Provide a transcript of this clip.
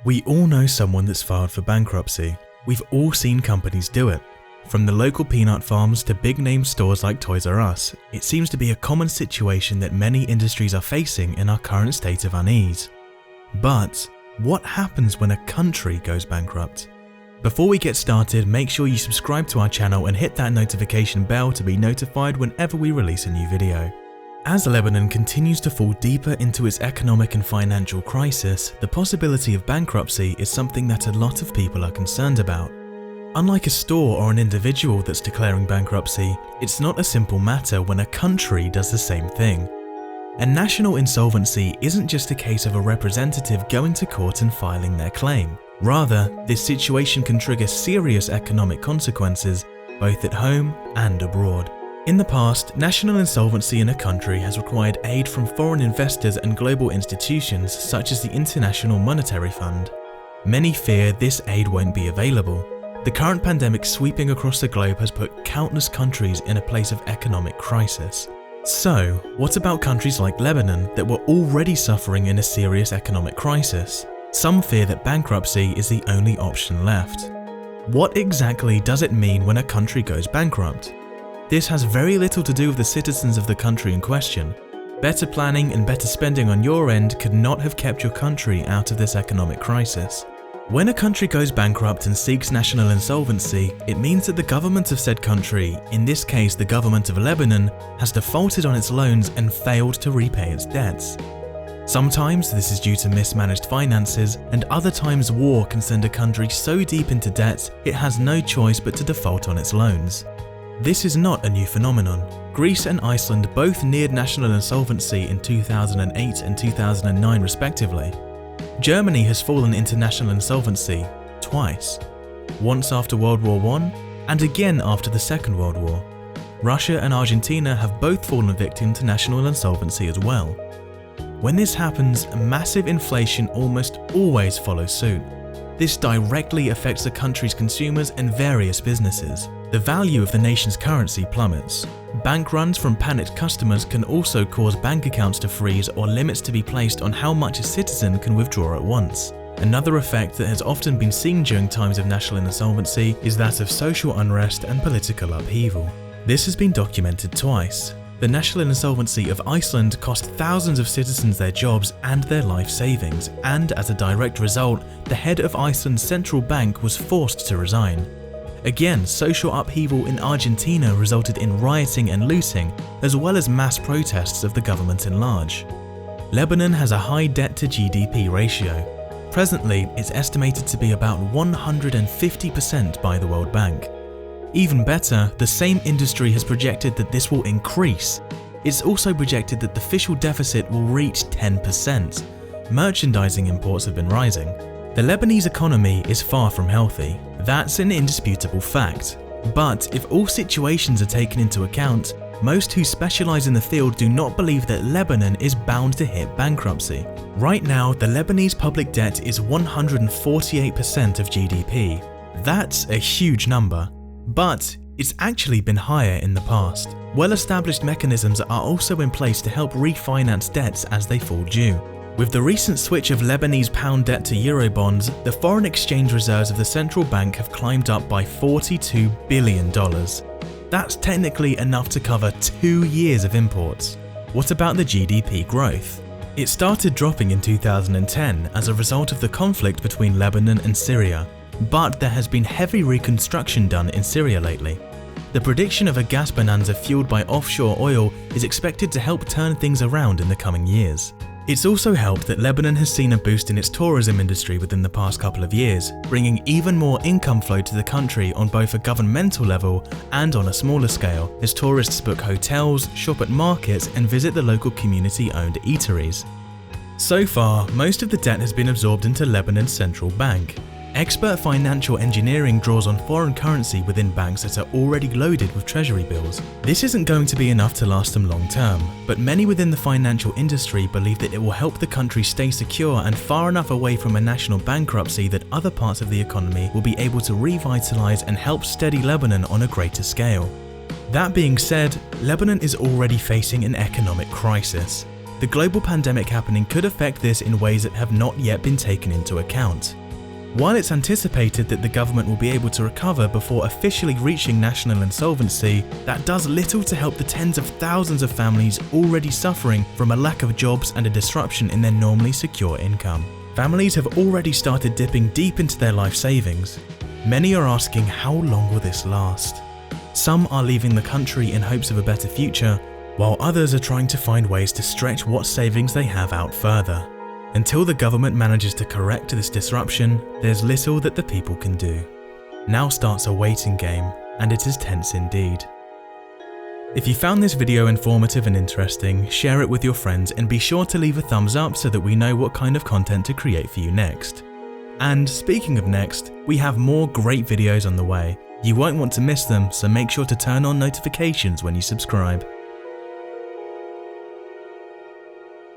We all know someone that's filed for bankruptcy. We've all seen companies do it. From the local peanut farms to big-name stores like Toys R Us, it seems to be a common situation that many industries are facing in our current state of unease. But what happens when a country goes bankrupt? Before we get started, make sure you subscribe to our channel and hit that notification bell to be notified whenever we release a new video. As Lebanon continues to fall deeper into its economic and financial crisis, the possibility of bankruptcy is something that a lot of people are concerned about. Unlike a store or an individual that's declaring bankruptcy, it's not a simple matter when a country does the same thing. A national insolvency isn't just a case of a representative going to court and filing their claim. Rather, this situation can trigger serious economic consequences, both at home and abroad. In the past, national insolvency in a country has required aid from foreign investors and global institutions such as the International Monetary Fund. Many fear this aid won't be available. The current pandemic sweeping across the globe has put countless countries in a place of economic crisis. So, what about countries like Lebanon that were already suffering in a serious economic crisis? Some fear that bankruptcy is the only option left. What exactly does it mean when a country goes bankrupt? This has very little to do with the citizens of the country in question. Better planning and better spending on your end could not have kept your country out of this economic crisis. When a country goes bankrupt and seeks national insolvency, it means that the government of said country, in this case the government of Lebanon, has defaulted on its loans and failed to repay its debts. Sometimes this is due to mismanaged finances, and other times war can send a country so deep into debt it has no choice but to default on its loans. This is not a new phenomenon. Greece and Iceland both neared national insolvency in 2008 and 2009 respectively. Germany has fallen into national insolvency twice, once after World War I and again after the Second World War. Russia and Argentina have both fallen victim to national insolvency as well. When this happens, massive inflation almost always follows suit. This directly affects the country's consumers and various businesses. The value of the nation's currency plummets. Bank runs from panicked customers can also cause bank accounts to freeze or limits to be placed on how much a citizen can withdraw at once. Another effect that has often been seen during times of national insolvency is that of social unrest and political upheaval. This has been documented twice. The national insolvency of Iceland cost thousands of citizens their jobs and their life savings, and as a direct result, the head of Iceland's central bank was forced to resign. Again, social upheaval in Argentina resulted in rioting and looting, as well as mass protests of the government in large. Lebanon has a high debt to GDP ratio. Presently, it's estimated to be about 150% by the World Bank. Even better, the same industry has projected that this will increase. It's also projected that the fiscal deficit will reach 10%. Merchandising imports have been rising. The Lebanese economy is far from healthy. That's an indisputable fact. But if all situations are taken into account, most who specialize in the field do not believe that Lebanon is bound to hit bankruptcy. Right now, the Lebanese public debt is 148% of GDP. That's a huge number. But it's actually been higher in the past. Well-established mechanisms are also in place to help refinance debts as they fall due. With the recent switch of Lebanese pound debt to euro bonds, the foreign exchange reserves of the central bank have climbed up by $42 billion. That's technically enough to cover 2 years of imports. What about the GDP growth? It started dropping in 2010 as a result of the conflict between Lebanon and Syria, but there has been heavy reconstruction done in Syria lately. The prediction of a gas bonanza fueled by offshore oil is expected to help turn things around in the coming years. It's also helped that Lebanon has seen a boost in its tourism industry within the past couple of years, bringing even more income flow to the country on both a governmental level and on a smaller scale, as tourists book hotels, shop at markets and visit the local community-owned eateries. So far, most of the debt has been absorbed into Lebanon's central bank. Expert financial engineering draws on foreign currency within banks that are already loaded with treasury bills. This isn't going to be enough to last them long term, but many within the financial industry believe that it will help the country stay secure and far enough away from a national bankruptcy that other parts of the economy will be able to revitalize and help steady Lebanon on a greater scale. That being said, Lebanon is already facing an economic crisis. the global pandemic happening could affect this in ways that have not yet been taken into account. While it's anticipated that the government will be able to recover before officially reaching national insolvency, that does little to help the tens of thousands of families already suffering from a lack of jobs and a disruption in their normally secure income. Families have already started dipping deep into their life savings. Many are asking, how long will this last? Some are leaving the country in hopes of a better future, while others are trying to find ways to stretch what savings they have out further. Until the government manages to correct this disruption, there's little that the people can do. Now starts a waiting game, and it is tense indeed. If you found this video informative and interesting, share it with your friends and be sure to leave a thumbs up so that we know what kind of content to create for you next. And speaking of next, we have more great videos on the way. You won't want to miss them, so make sure to turn on notifications when you subscribe.